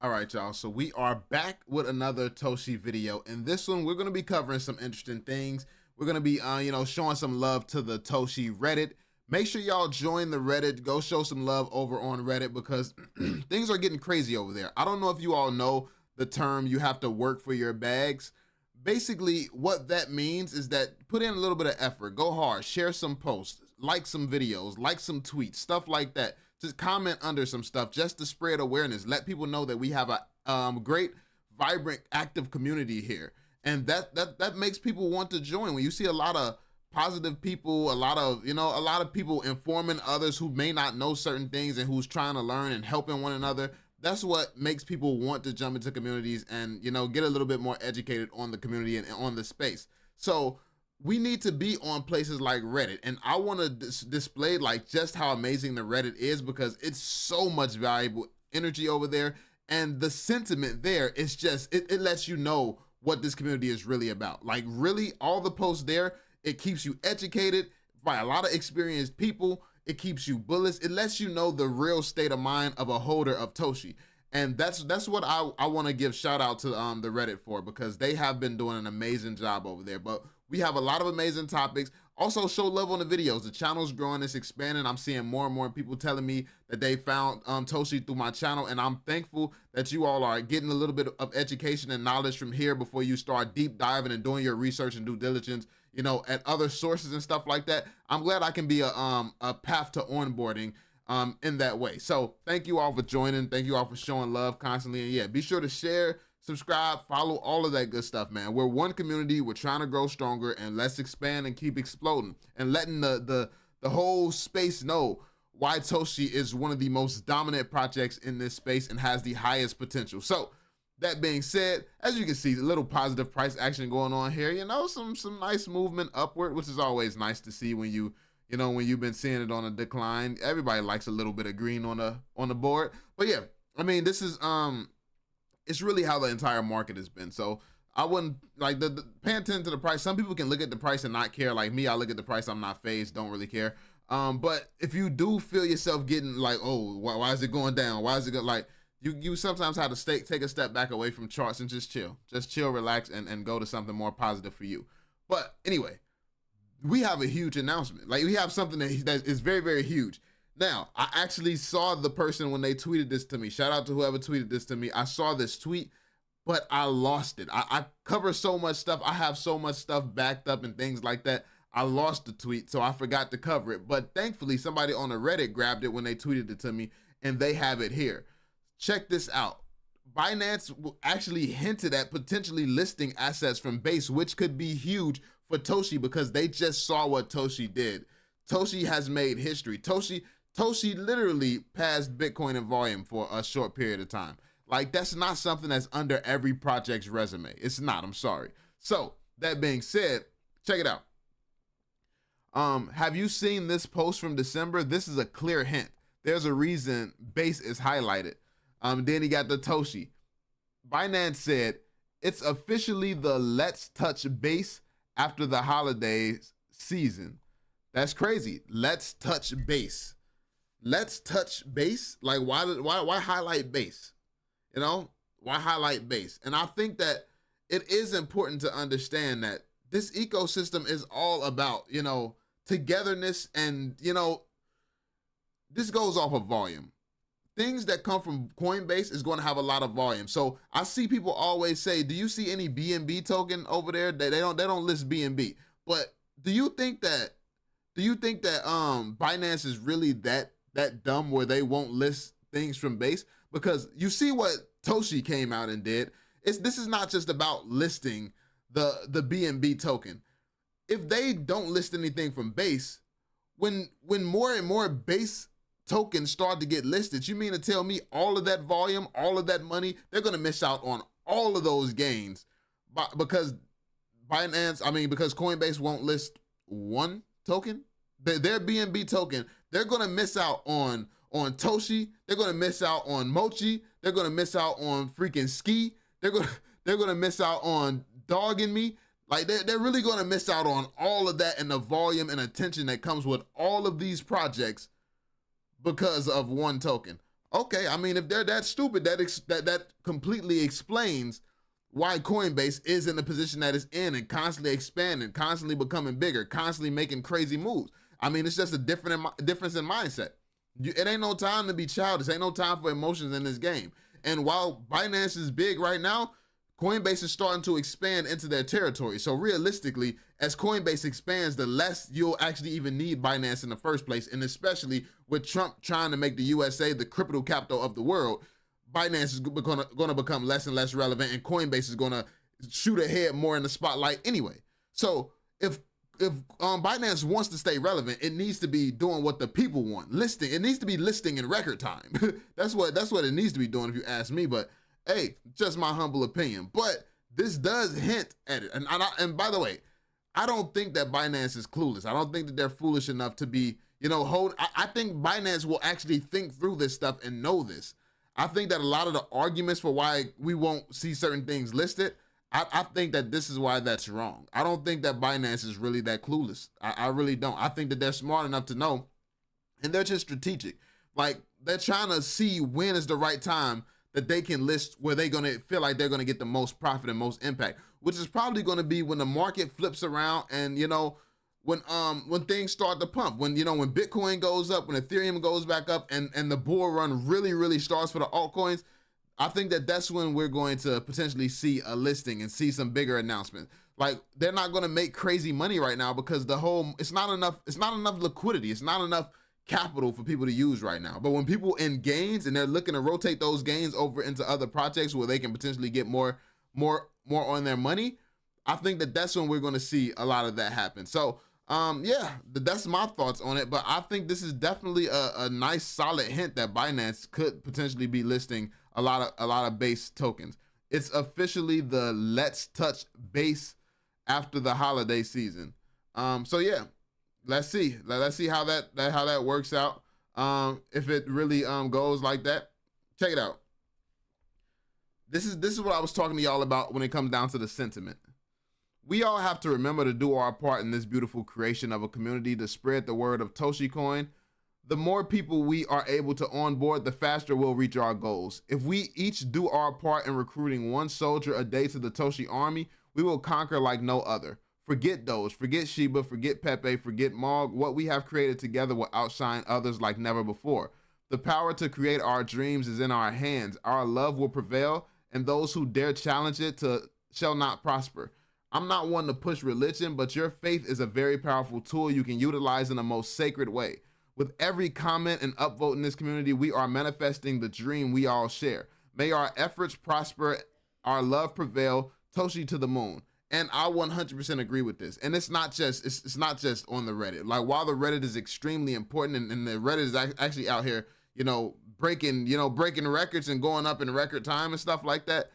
All right, y'all. So we are back with another Toshi video. In this one, we're going to be covering some interesting things. We're going to be, showing some love to the Toshi Reddit. Make sure y'all join the Reddit. Go show some love over on Reddit because things are getting crazy over there. I don't know if you all know the term you have to work for your bags. Basically, what that means is that put in a little bit of effort, go hard, share some posts, like some videos, like some tweets, stuff like that. Just comment under some stuff just to spread awareness. Let people know that we have a great, vibrant, active community here. And that makes people want to join. When you see a lot of positive people, a lot of people informing others who may not know certain things and who's trying to learn and helping one another, that's what makes people want to jump into communities and get a little bit more educated on the community and on the space. So we need to be on places like Reddit, and I want to display like just how amazing the Reddit is because it's so much valuable energy over there, and the sentiment there is just it lets you know what this community is really about. Like really, all the posts there, it keeps you educated by a lot of experienced people. It keeps you bullish. It lets you know the real state of mind of a holder of Toshi. And that's what I want to give shout out to the Reddit for, because they have been doing an amazing job over there. But we have a lot of amazing topics. Also, show love on the videos. The channel's growing, it's expanding. I'm seeing more and more people telling me that they found Toshi through my channel, and I'm thankful that you all are getting a little bit of education and knowledge from here before you start deep diving and doing your research and due diligence, at other sources and stuff like that. I'm glad I can be a path to onboarding in that way. So thank you all for joining. Thank you all for showing love constantly. And yeah, be sure to share, subscribe, follow, all of that good stuff, man. We're one community. We're trying to grow stronger, and let's expand and keep exploding and letting the whole space know why Toshi is one of the most dominant projects in this space and has the highest potential. So that being said, as you can see, a little positive price action going on here. Some nice movement upward, which is always nice to see when when you've been seeing it on a decline. Everybody likes a little bit of green on the board. But yeah, I mean, this is it's really how the entire market has been. So I wouldn't like the pay attention to the price. Some people can look at the price and not care. Like me, I look at the price, I'm not phased, don't really care. But if you do feel yourself getting like, oh, why is it going down? Why is it like you sometimes have to take a step back away from charts and just chill, relax, and go to something more positive for you. But anyway, we have a huge announcement. Like we have something that is very, very huge. Now, I actually saw the person when they tweeted this to me. Shout out to whoever tweeted this to me. I saw this tweet, but I lost it. I cover so much stuff. I have so much stuff backed up and things like that. I lost the tweet, so I forgot to cover it. But thankfully, somebody on the Reddit grabbed it when they tweeted it to me, and they have it here. Check this out. Binance actually hinted at potentially listing assets from Base, which could be huge for Toshi because they just saw what Toshi did. Toshi has made history. Toshi literally passed Bitcoin in volume for a short period of time. Like, that's not something that's under every project's resume. It's not, I'm sorry. So, that being said, check it out. Have you seen this post from December? This is a clear hint. There's a reason Base is highlighted. Then he got the Toshi. Binance said, it's officially the Let's Touch Base after the holidays season. That's crazy. Let's touch base. Let's touch base. Like why highlight base? Why highlight base? And I think that it is important to understand that this ecosystem is all about, togetherness, and this goes off of volume. Things that come from Coinbase is going to have a lot of volume. So I see people always say, "Do you see any BNB token over there?" They don't list BNB. But do you think that Binance is really that dumb where they won't list things from Base? Because you see what Toshi came out and did. This is not just about listing the BNB token. If they don't list anything from Base, when more and more Base tokens start to get listed, you mean to tell me all of that volume, all of that money, they're going to miss out on all of those gains because Coinbase won't list one token, their BNB token. They're going to miss out on Toshi. They're going to miss out on Mochi. They're going to miss out on freaking Ski. They're going to miss out on Dog and Me. Like they're really going to miss out on all of that and the volume and attention that comes with all of these projects because of one token. Okay, I mean, if they're that stupid, that completely explains why Coinbase is in the position that it's in and constantly expanding, constantly becoming bigger, constantly making crazy moves. I mean, it's just a difference in mindset. It ain't no time to be childish. Ain't no time for emotions in this game. And while Binance is big right now, Coinbase is starting to expand into their territory. So realistically, as Coinbase expands, the less you'll actually even need Binance in the first place. And especially with Trump trying to make the USA the crypto capital of the world, Binance is going to become less and less relevant, and Coinbase is going to shoot ahead more in the spotlight anyway. So if Binance wants to stay relevant, it needs to be doing what the people want. Listing. It needs to be listing in record time. that's what it needs to be doing, if you ask me. But hey, just my humble opinion. But this does hint at it. And by the way, I don't think that Binance is clueless. I don't think that they're foolish enough to be, I think Binance will actually think through this stuff and know this. I think that a lot of the arguments for why we won't see certain things listed, I think that this is why that's wrong. I don't think that Binance is really that clueless. I really don't. I think that they're smart enough to know, and they're just strategic. Like, they're trying to see when is the right time that they can list where they're going to feel like they're going to get the most profit and most impact, which is probably going to be when the market flips around and, when things start to pump, when Bitcoin goes up, when Ethereum goes back up, and the bull run really, really starts for the altcoins. I think that that's when we're going to potentially see a listing and see some bigger announcements. Like, they're not going to make crazy money right now because it's not enough liquidity. It's not enough capital for people to use right now. But when people in gains and they're looking to rotate those gains over into other projects where they can potentially get more on their money, I think that that's when we're going to see a lot of that happen. So that's my thoughts on it. But I think this is definitely a nice solid hint that Binance could potentially be listing a lot of base tokens. It's officially the Let's Touch base after the holiday season. So yeah, let's see how that works out. If it really goes like that. Check it out. This is what I was talking to y'all about when it comes down to the sentiment. We all have to remember to do our part in this beautiful creation of a community to spread the word of Toshi Coin. The more people we are able to onboard, the faster we'll reach our goals. If we each do our part in recruiting one soldier a day to the Toshi army, we will conquer like no other. Forget Doge, forget Shiba, forget Pepe, forget Mog. What we have created together will outshine others like never before. The power to create our dreams is in our hands. Our love will prevail, and those who dare challenge it shall not prosper. I'm not one to push religion, but your faith is a very powerful tool you can utilize in the most sacred way. With every comment and upvote in this community, we are manifesting the dream we all share. May our efforts prosper, our love prevail, Toshi to the moon. And I 100% agree with this. And it's not just on the Reddit. Like, while the Reddit is extremely important and the Reddit is actually out here, breaking records and going up in record time and stuff like that,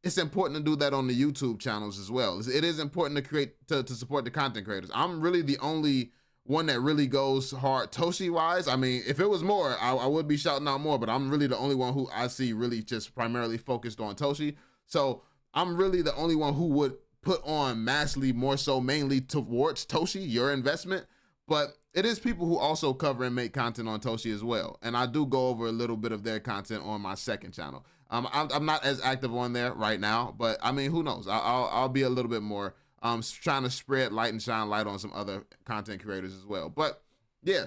it's important to do that on the YouTube channels as well. It is important to support the content creators. I'm really the only one that really goes hard Toshi wise. I mean, if it was more, I would be shouting out more, but I'm really the only one who I see really just primarily focused on Toshi. So I'm really the only one who would put on massively more so mainly towards Toshi, your investment. But it is people who also cover and make content on Toshi as well. And I do go over a little bit of their content on my second channel. I'm not as active on there right now, but I mean, who knows? I'll be a little bit more trying to spread light and shine light on some other content creators as well. But yeah,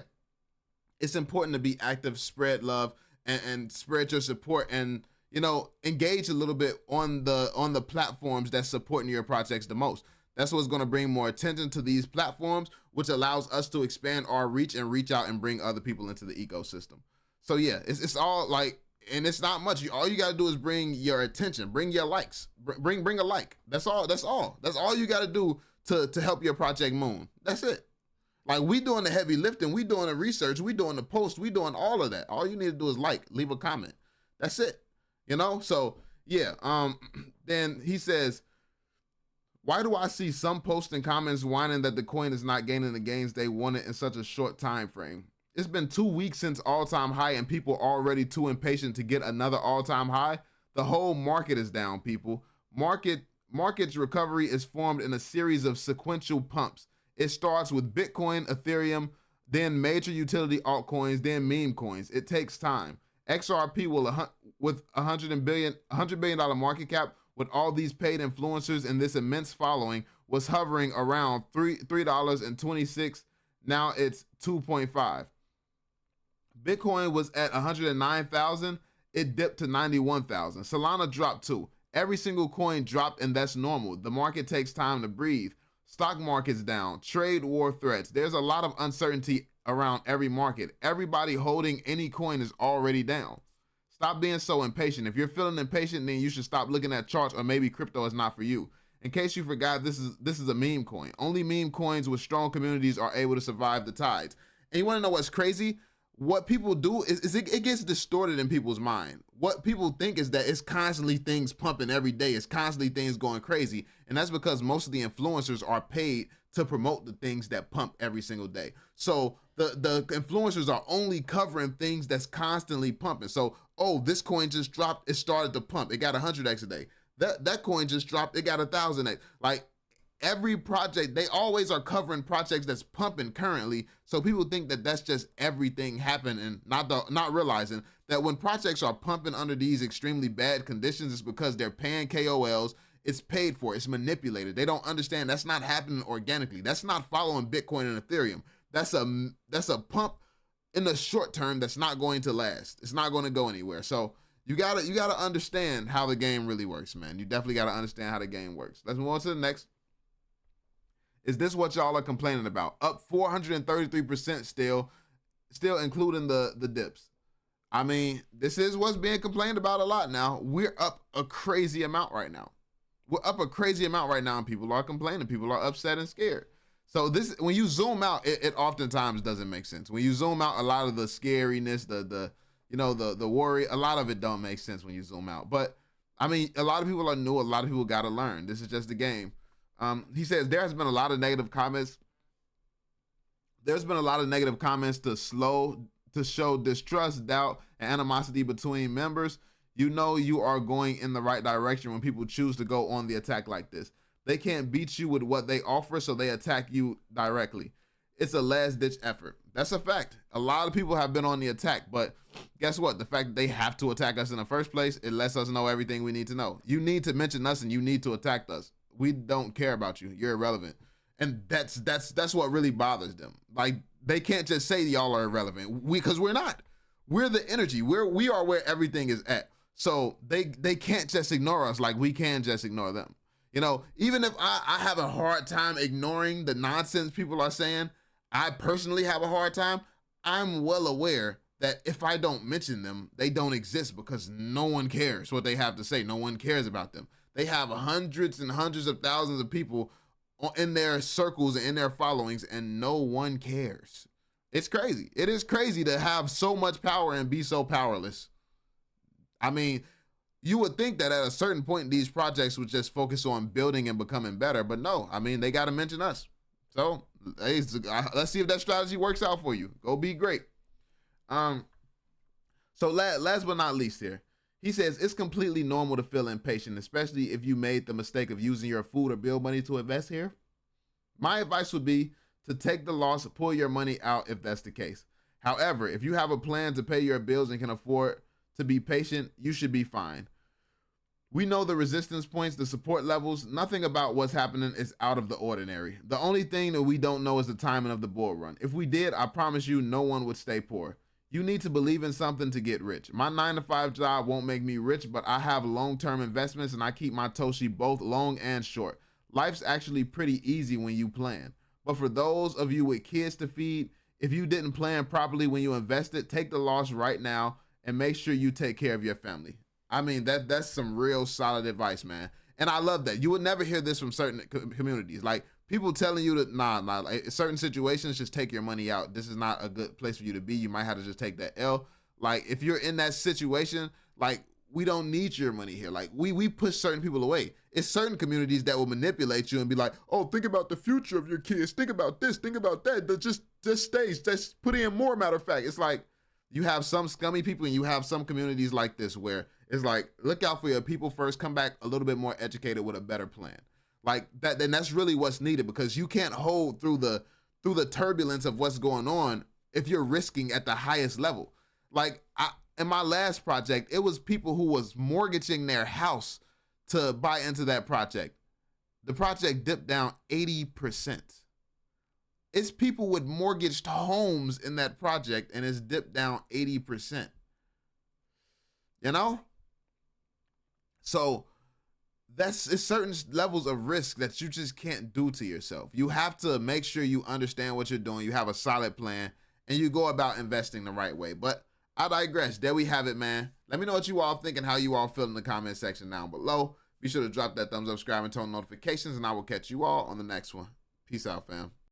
it's important to be active, spread love, and spread your support, and engage a little bit on the platforms that's supporting your projects the most. That's what's going to bring more attention to these platforms, which allows us to expand our reach and reach out and bring other people into the ecosystem. So yeah, it's all like, and it's not much. All you got to do is bring your attention, bring your likes, bring a like. That's all you got to do to help your project moon. That's it. Like, we doing the heavy lifting, we doing the research, we doing the post, we doing all of that. All you need to do is leave a comment. That's it. So yeah. Then he says, why do I see some posts and comments whining that the coin is not gaining the gains they wanted in such a short time frame? It's been 2 weeks since all-time high and people are already too impatient to get another all-time high. The whole market is down, people. Market's recovery is formed in a series of sequential pumps. It starts with Bitcoin, Ethereum, then major utility altcoins, then meme coins. It takes time. XRP with $100 billion market cap, with all these paid influencers and this immense following, was hovering around $3.26. Now it's 2.5. Bitcoin was at 109,000. It dipped to 91,000. Solana dropped too. Every single coin dropped, and that's normal. The market takes time to breathe. Stock market's down. Trade war threats. There's a lot of uncertainty around every market. Everybody holding any coin is already down. Stop being so impatient. If you're feeling impatient, then you should stop looking at charts, or maybe crypto is not for you. In case you forgot, this is a meme coin. Only meme coins with strong communities are able to survive the tides. And you want to know what's crazy? What people do is it gets distorted in people's mind. What people think is that it's constantly things pumping every day. It's constantly things going crazy. And that's because most of the influencers are paid to promote the things that pump every single day. So the influencers are only covering things that's constantly pumping. So, oh, this coin just dropped. It started to pump. It got 100x a day. That coin just dropped. It got 1,000x. Like, every project, they always are covering projects that's pumping currently. So people think that that's just everything happening, not realizing that when projects are pumping under these extremely bad conditions, it's because they're paying KOLs. It's paid for. It's manipulated. They don't understand that's not happening organically. That's not following Bitcoin and Ethereum. That's a pump in the short term that's not going to last. It's not going to go anywhere. So you gotta understand how the game really works, man. You definitely gotta understand how the game works. Let's move on to the next. Is this what y'all are complaining about? Up 433% still including the dips. I mean, this is what's being complained about a lot now. We're up a crazy amount right now. We're up a crazy amount right now, and people are complaining. People are upset and scared. So this, when you zoom out, it oftentimes doesn't make sense. When you zoom out, a lot of the scariness, the worry, a lot of it don't make sense when you zoom out. But I mean, a lot of people are new. A lot of people got to learn. This is just the game. He says there has been a lot of negative comments. There's been a lot of negative comments to show distrust, doubt, and animosity between members. You know you are going in the right direction when people choose to go on the attack like this. They can't beat you with what they offer, so they attack you directly. It's a last-ditch effort. That's a fact. A lot of people have been on the attack, but guess what? The fact that they have to attack us in the first place, it lets us know everything we need to know. You need to mention us, and you need to attack us. We don't care about you. You're irrelevant. And that's what really bothers them. Like, they can't just say y'all are irrelevant. Because we're not. We're the energy. We are where everything is at. So they can't just ignore us like we can just ignore them. You know, even if I have a hard time ignoring the nonsense people are saying, I personally have a hard time. I'm well aware that if I don't mention them, they don't exist because no one cares what they have to say. No one cares about them. They have hundreds and hundreds of thousands of people in their circles and in their followings, and no one cares. It's crazy. It is crazy to have so much power and be so powerless. I mean, you would think that at a certain point, these projects would just focus on building and becoming better, but no. I mean, they got to mention us. So hey, let's see if that strategy works out for you. Go be great. So last but not least here, he says it's completely normal to feel impatient, especially if you made the mistake of using your food or bill money to invest here. My advice would be to take the loss, pull your money out if that's the case. However, if you have a plan to pay your bills and can afford to be patient, you should be fine. We know the resistance points, the support levels. Nothing about what's happening is out of the ordinary. The only thing that we don't know is the timing of the bull run. If we did, I promise you no one would stay poor. You need to believe in something to get rich. My 9-to-5 job won't make me rich, but I have long-term investments and I keep my Toshi both long and short. Life's actually pretty easy when you plan. But for those of you with kids to feed, if you didn't plan properly when you invested, take the loss right now and make sure you take care of your family. I mean, that's some real solid advice, man. And I love that. You would never hear this from certain communities. Like, people telling you that, like, certain situations, just take your money out. This is not a good place for you to be. You might have to just take that L. Like, if you're in that situation, like, we don't need your money here. Like, we push certain people away. It's certain communities that will manipulate you and be like, oh, think about the future of your kids. Think about this. Think about that. Just stay. Just put in more, matter of fact. It's like, you have some scummy people and you have some communities like this where it's like, look out for your people first, come back a little bit more educated with a better plan. Like that, then that's really what's needed, because you can't hold through the turbulence of what's going on if you're risking at the highest level. Like, in my last project, it was people who was mortgaging their house to buy into that project. The project dipped down 80%. It's people with mortgaged homes in that project, and it's dipped down 80%. You know? So it's certain levels of risk that you just can't do to yourself. You have to make sure you understand what you're doing, you have a solid plan, and you go about investing the right way. But I digress. There we have it, man. Let me know what you all think and how you all feel in the comment section down below. Be sure to drop that thumbs up, subscribe, and turn on notifications, and I will catch you all on the next one. Peace out, fam.